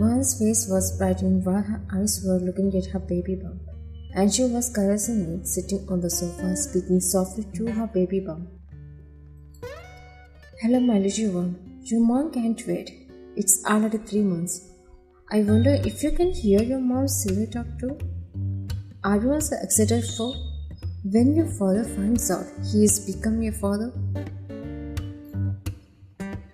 Van's face was brightening while her eyes were looking at her baby bump, and she was caressing it, sitting on the sofa, speaking softly to her baby bump. Hello, my little one. Your mom can't wait. It's already 3 months. I wonder if you can hear your mom's silly talk too. Are you also excited for when your father finds out he is becoming a father?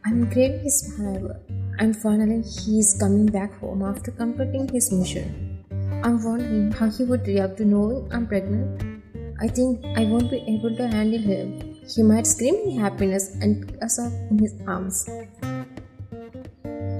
I'm craving his forever, and finally he is coming back home after completing his mission. I'm wondering how he would react to knowing I'm pregnant. I think I won't be able to handle him. He might scream in happiness and pick us up in his arms.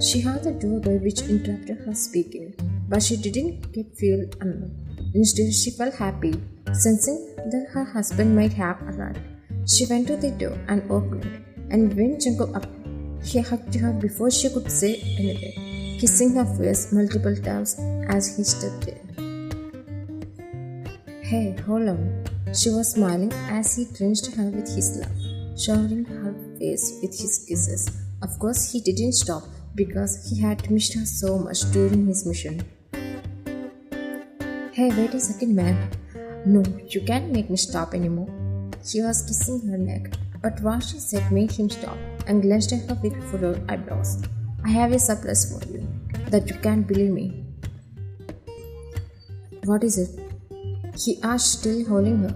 She heard the doorbell which interrupted her speaking, but she didn't get feel annoyed. Instead, she felt happy, sensing that her husband might have arrived. She went to the door and opened it, and when Jungkook appeared, he hugged her before she could say anything, kissing her face multiple times as he stepped in. Hey, hold on. She was smiling as he drenched her with his love, showering her face with his kisses. Of course, he didn't stop because he had missed her so much during his mission. Hey, wait a second, man. No, you can't make me stop anymore. He was kissing her neck, but what she said made him stop and glanced at her with furrowed eyebrows. I have a surprise for you that you can't believe me. What is it? He asked, still holding her.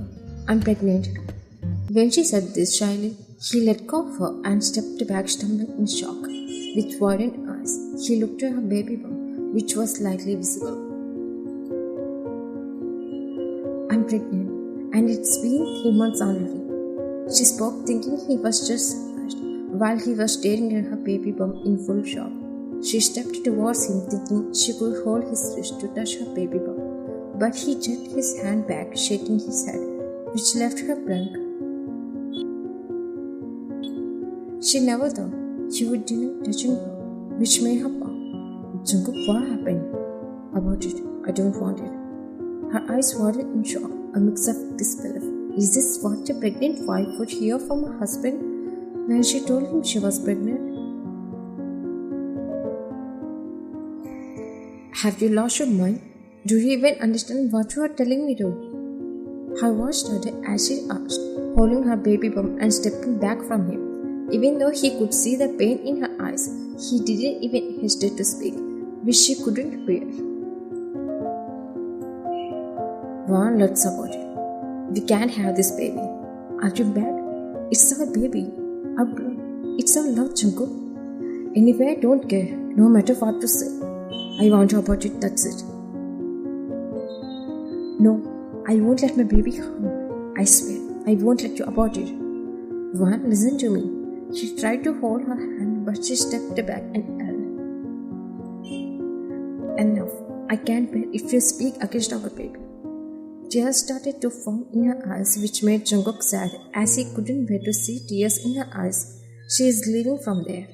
I'm pregnant. When she said this shyly, he let go of her and stepped back, stumbling in shock. With widened eyes, he looked at her baby bump, which was slightly visible. I'm pregnant, and it's been 3 months already. She spoke, thinking he was just surprised, while he was staring at her baby bump in full shock. She stepped towards him, thinking she could hold his wrist to touch her baby bump. But he jerked his hand back, shaking his head, which left her blank. She never thought he would deny touching her, which made her pout. Jungkook, what happened? About it, I don't want it. Her eyes watered in shock, a mix of disbelief. Is this what a pregnant wife would hear from her husband when she told him she was pregnant? Have you lost your mind? Do you even understand what you are telling me to? Her voice started as she asked, holding her baby bump and stepping back from him. Even though he could see the pain in her eyes, he didn't even hesitate to speak, which she couldn't bear. One, let's abort it. We can't have this baby. Are you bad? It's our baby. Our blood. It's our love, Jungkook. Anyway, I don't care, no matter what to say. I want to abort it, that's it. No, I won't let my baby harm. I swear, I won't let you abort it. One, listen to me. She tried to hold her hand, but she stepped back and yelled. Enough. I can't bear if you speak against our baby. Tears started to form in her eyes, which made Jungkook sad as he couldn't bear to see tears in her eyes. She is leaving from there.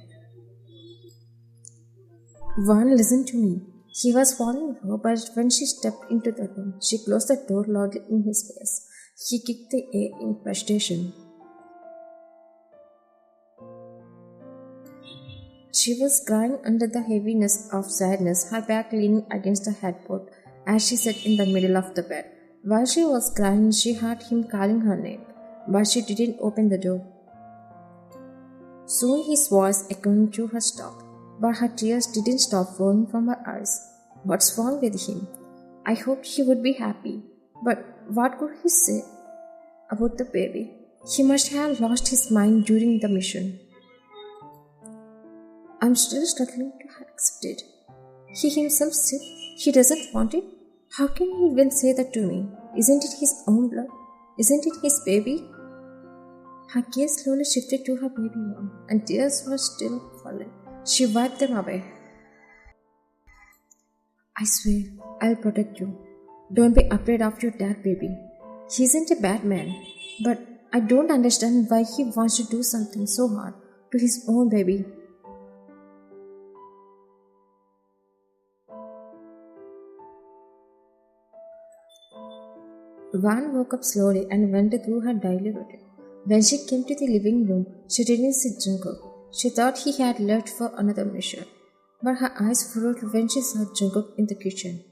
One, listen to me. He was following her, but when she stepped into the room, she closed the door loudly in his face. He kicked the air in frustration. She was crying under the heaviness of sadness, her back leaning against the headboard as she sat in the middle of the bed. While she was crying, she heard him calling her name, but she didn't open the door. Soon his voice echoing to her stopped, but her tears didn't stop flowing from her eyes. What's wrong with him? I hoped he would be happy, but what could he say about the baby? He must have lost his mind during the mission. I'm still struggling to accept it. He himself said he doesn't want it. How can he even say that to me? Isn't it his own blood? Isn't it his baby? Her gaze slowly shifted to her baby mom, and tears were still falling. She wiped them away. I swear, I'll protect you. Don't be afraid of your dad, baby. He isn't a bad man, but I don't understand why he wants to do something so hard to his own baby. Van woke up slowly and went through her daily routine. When she came to the living room, she didn't see Jungkook. She thought he had left for another mission. but her eyes furrowed when she saw Jungkook in the kitchen.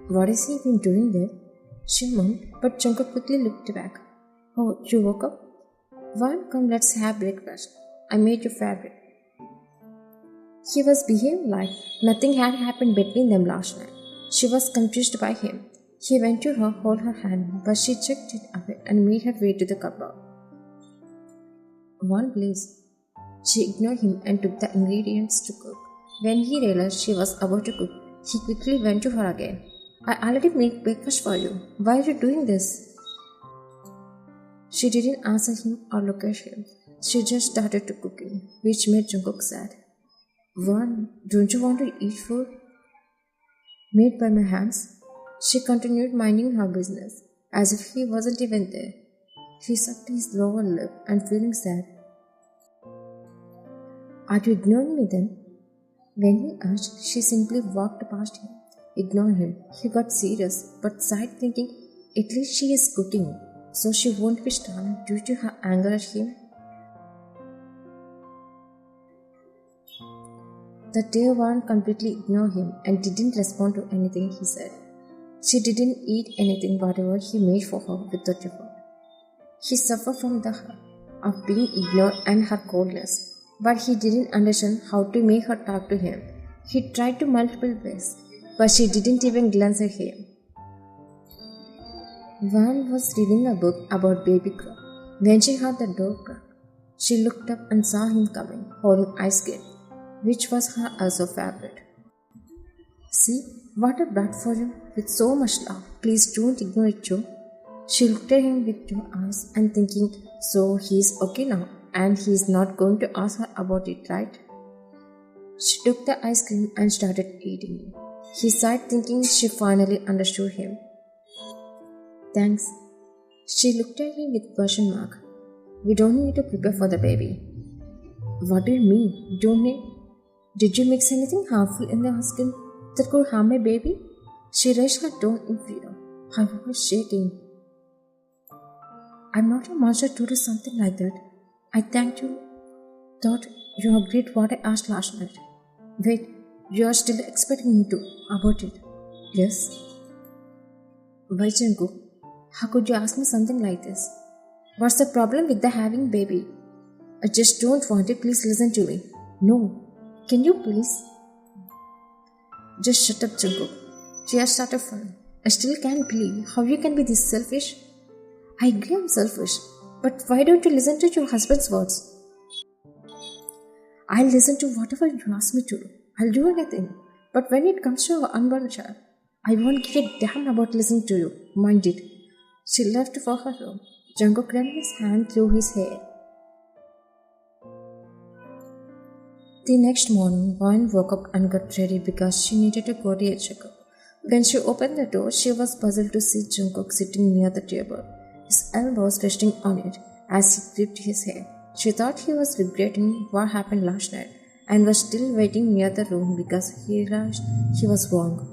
What is he been doing there? She moaned, but Jungkook quickly looked back. Oh, you woke up? Well, come, let's have breakfast. I made your favorite. He was behaving like nothing had happened between them last night. She was confused by him. He went to her, hold her hand, but she checked it away and made her way to the cupboard. One please. She ignored him and took the ingredients to cook. When he realized she was about to cook, he quickly went to her again. I already made breakfast for you. Why are you doing this? She didn't answer him or look at him. She just started to cooking, which made Jungkook sad. One, don't you want to eat food? Made by my hands? She continued minding her business, as if he wasn't even there. He sucked his lower lip and feeling sad. Are you ignoring me then? When he asked, she simply walked past him. Ignore him. He got serious, but sighed thinking, at least she is cooking, so she won't be starving due to her anger at him. The dear one completely ignored him and didn't respond to anything he said. She didn't eat anything whatever he made for her without effort. He suffered from the hurt of being ignored and her coldness, but he didn't understand how to make her talk to him. He tried to multiple ways, but she didn't even glance at him. Van was reading a book about baby girl. When she heard the door crack, she looked up and saw him coming, holding ice cream, which was her also favorite. See, what I brought for you with so much love. Please don't ignore it, Joe. She looked at him with two eyes and thinking, so he's okay now and he's not going to ask her about it, right? She took the ice cream and started eating it. He sighed thinking she finally understood him. Thanks. She looked at him with question mark. We don't need to prepare for the baby. What do you mean? Don't need? Did you mix anything harmful in the ice cream that could harm my baby? She raised her tone in fear. Her voice was shaking. I'm not a monster to do something like that. I thanked you. Thought you agreed what I asked last night. Wait, you are still expecting me to abort it? Yes. Why, Jungkook? How could you ask me something like this? What's the problem with the having baby? I just don't want it. Please listen to me. No. Can you please? Just shut up, Jungkook. Tears started falling. I still can't believe how you can be this selfish. I agree I'm selfish, but why don't you listen to your husband's words? I'll listen to whatever you ask me to do. I'll do anything. But when it comes to our unborn child, I won't give a damn about listening to you. Mind it. She left for her room. Jungkook ran his hand through his hair. The next morning, Vaughn woke up and got ready because she needed to go to a checkup. When she opened the door, she was puzzled to see Jungkook sitting near the table, his elbows resting on it as he gripped his hair. She thought he was regretting what happened last night and was still waiting near the room because he realized he was wrong.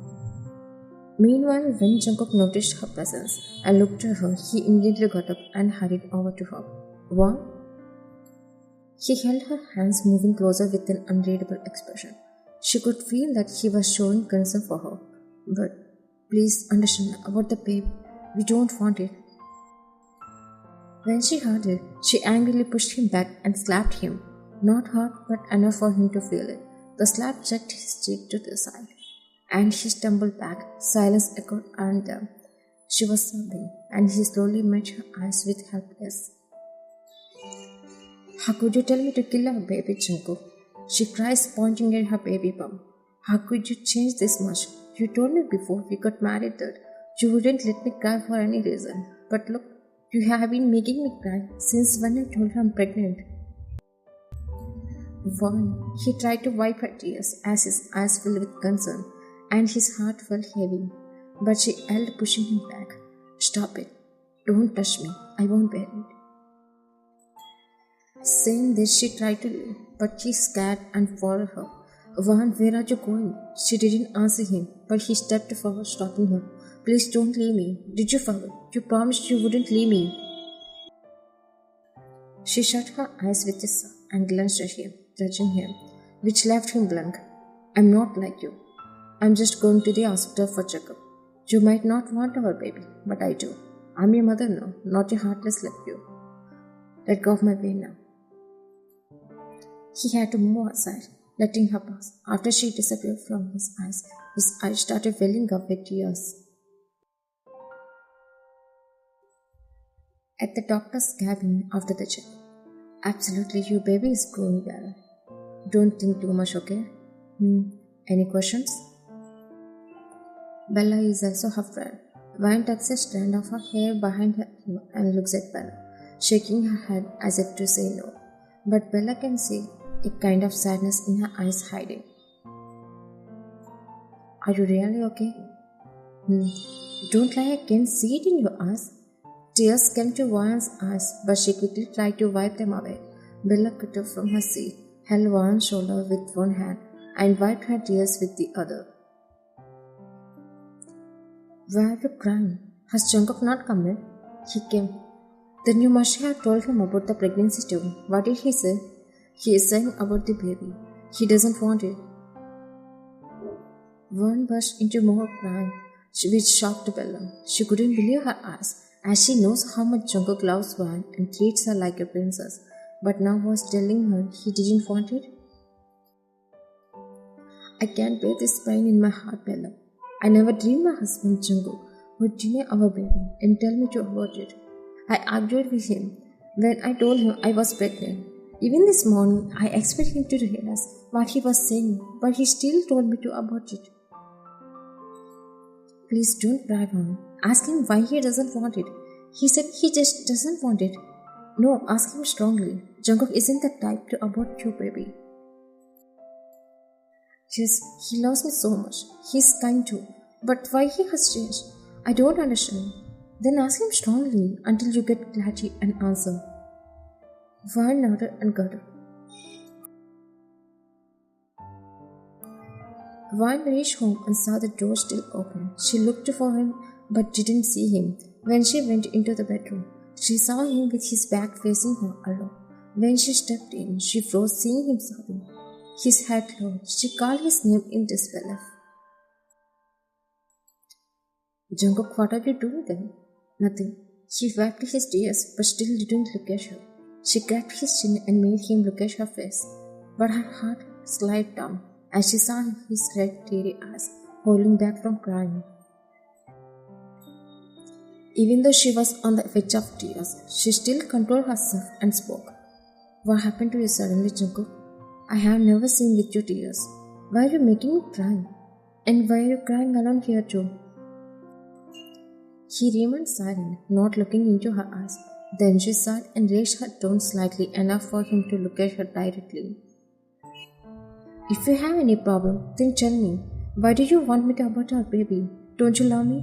Meanwhile, when Jungkook noticed her presence and looked at her, he immediately got up and hurried over to her. What? He held her hands, moving closer with an unreadable expression. She could feel that he was showing concern for her. But please understand about the baby. We don't want it. When she heard it, she angrily pushed him back and slapped him. Not hard, but enough for him to feel it. The slap jerked his cheek to the side, and he stumbled back. Silence echoed around them. She was sobbing, and he slowly met her eyes with helpless. How could you tell me to kill our baby, Jungkook? She cries, pointing at her baby bump. How could you change this much? You told me before we got married that you wouldn't let me cry for any reason. But look, you have been making me cry since when I told her I'm pregnant. Vaughn, he tried to wipe her tears as his eyes filled with concern and his heart felt heavy. But she held, pushing him back. Stop it. Don't touch me. I won't bear it. Saying this, she tried to leave, but he scared and followed her. Vaughn, where are you going? She didn't answer him, but he stepped forward, stopping her. Please don't leave me. Did you forget? You promised you wouldn't leave me. She shut her eyes with a sigh and glanced at him, judging him. which left him blank. I'm not like you. I'm just going to the hospital for checkup. You might not want our baby, but I do. I'm your mother now, not your heartless nephew. Let go of my way now. He had to move aside, letting her pass. After she disappeared from his eyes started welling up with tears. At the doctor's cabin after the check. Absolutely, your baby is growing well. Don't think too much, okay? Any questions? Bella is also her friend. Vine tucks a strand of her hair behind her ear and looks at Bella, shaking her head as if to say no. But Bella can see a kind of sadness in her eyes hiding. Are you really okay? Don't lie, I can see it in your eyes. Tears came to Vine's eyes, but she quickly tried to wipe them away. Bella got up from her seat, held Vine's shoulder with one hand, and wiped her tears with the other. Why are you crying? Has Jungkook not come yet? He came. Then you must have told him about the pregnancy too. What did he say? He is saying about the baby. He doesn't want it. Vine burst into more crying, which shocked Bella. She couldn't believe her eyes, as she knows how much Jungkook loves Vine and treats her like a princess, but now was telling her he didn't want it. I can't bear this pain in my heart, Bella. I never dreamed my husband Jungkook would deny our baby and tell me to abort it. I argued with him when I told him I was pregnant. Even this morning, I expected him to realize what he was saying, but he still told me to abort it. Please don't cry, Vine. Ask him why he doesn't want it. He said he just doesn't want it. No, ask him strongly. Jungkook isn't the type to abort your baby. Yes, he loves me so much. He's kind too. But why he has changed? I don't understand. Then ask him strongly until you get clarity and answer. Vine nodded and got up. Vine reached home and saw the door still open. She looked for him but didn't see him. When she went into the bedroom, she saw him with his back facing her alone. When she stepped in, she froze seeing him sobbing. His head lowered. She called his name in disbelief. Jungkook, what are you doing then? Nothing. He wiped his tears but still didn't look at her. She grabbed his chin and made him look at her face. But her heart slid down as she saw his red, teary eyes holding back from crying. Even though she was on the edge of tears, she still controlled herself and spoke. What happened to you suddenly, Jungkook? I have never seen with you tears. Why are you making me cry? And why are you crying alone here too? He remained silent, not looking into her eyes. Then she sighed and raised her tone slightly enough for him to look at her directly. If you have any problem, then tell me. Why do you want me to abort our baby? Don't you love me?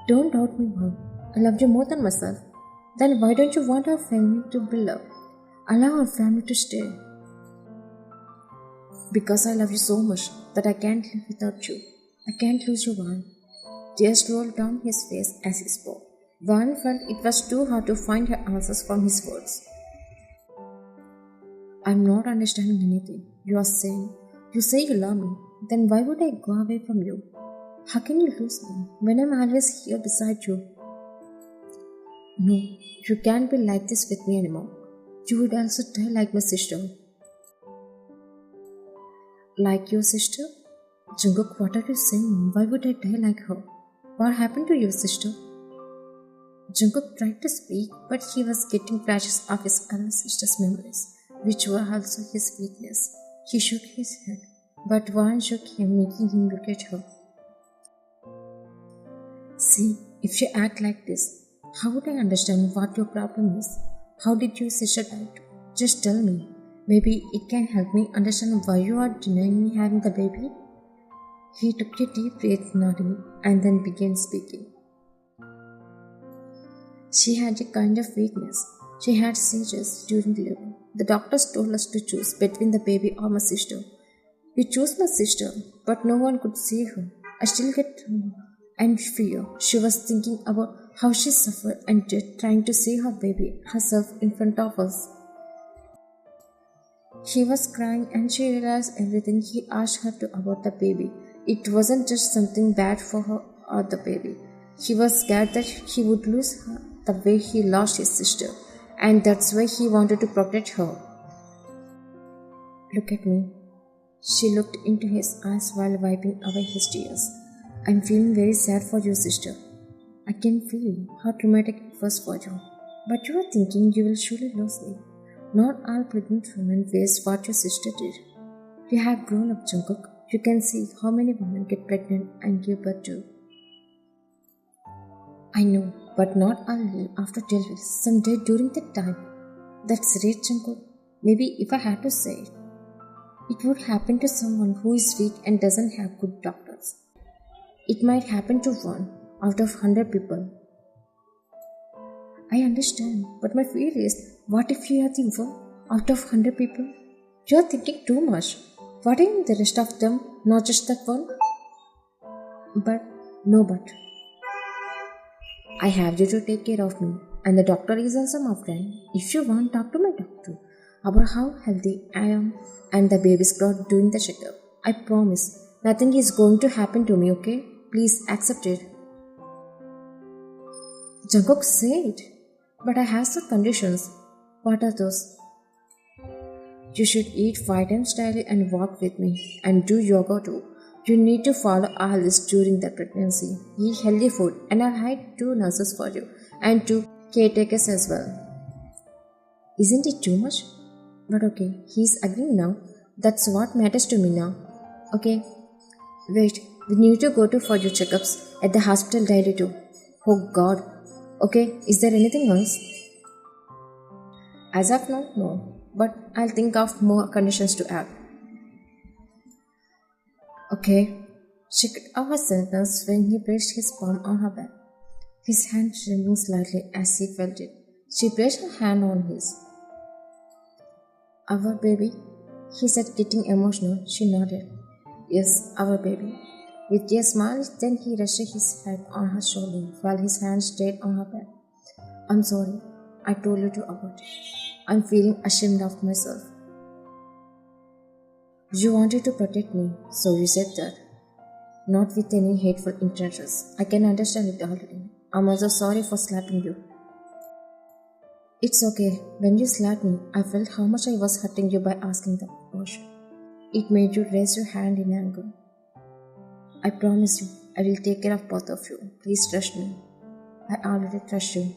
Don't doubt me, Mom. I love you more than myself. Then why don't you want our family to build up? Allow our family to stay. Because I love you so much that I can't live without you. I can't lose you, Vine. Tears rolled down his face as he spoke. Vine felt it was too hard to find her answers from his words. I'm not understanding anything you are saying. You say you love me. Then why would I go away from you? How can you lose me when I'm always here beside you? No, you can't be like this with me anymore. You would also die like my sister. Like your sister? Jungkook, what are you saying? Why would I die like her? What happened to your sister? Jungkook tried to speak, but he was getting flashes of his elder sister's memories, which were also his weakness. He shook his head, but Vine shook him, making him look at her. See, if you act like this, how would I understand what your problem is? How did your sister die? Just tell me. Maybe it can help me understand why you are denying me having the baby. He took a deep breath, nodding, and then began speaking. She had a kind of weakness. She had seizures during labor. The doctors told us to choose between the baby or my sister. We chose my sister, but no one could see her. I still get trauma and fear. She was thinking about how she suffered and death trying to see her baby herself in front of us. He was crying and she realized everything. He asked her to abort the baby. It wasn't just something bad for her or the baby. He was scared that he would lose her the way he lost his sister, and that's why he wanted to protect her. Look at me. She looked into his eyes while wiping away his tears. I'm feeling very sad for your sister. I can feel how traumatic it was for you. But you are thinking you will surely lose me. Not all pregnant women face what your sister did. You have grown up, Jungkook. You can see how many women get pregnant and give birth to. I know, but not all will after delivery. Someday during that time. That's right, Jungkook. Maybe if I had to say it, it would happen to someone who is weak and doesn't have good doctors. It might happen to 1 out of 100 people. I understand, but my fear is, what if you are the 1 out of 100 people? You are thinking too much. What if the rest of them, not just that one? But, no but. I have you to take care of me, and the doctor is also my friend. If you want, talk to my doctor about how healthy I am and the baby's growth during the checkup. I promise, nothing is going to happen to me, okay? Please accept it. Jungkook said, but I have some conditions. What are those? You should eat 5 times daily and walk with me and do yoga too. You need to follow our list during the pregnancy. Eat healthy food and I'll hire 2 nurses for you and 2 caretakers as well. Isn't it too much? But okay, he's agreeing now. That's what matters to me now. Okay. Wait, we need to go for your checkups at the hospital daily too. Oh God. Okay, is there anything else? As of now, no. But I'll think of more conditions to add. Okay. She cut off her sentence when he placed his palm on her back. His hand trembling slightly as he felt it. She placed her hand on his. Our baby? He said, getting emotional. She nodded. Yes, our baby. With a smile, then he rested his head on her shoulder while his hand stayed on her back. I'm sorry. I told you to abort it. I'm feeling ashamed of myself. You wanted to protect me, so you said that. Not with any hateful intentions. I can understand it already. I'm also sorry for slapping you. It's okay. When you slapped me, I felt how much I was hurting you by asking the question. It made you raise your hand in anger. I promise you, I will take care of both of you. Please trust me. I already trust you.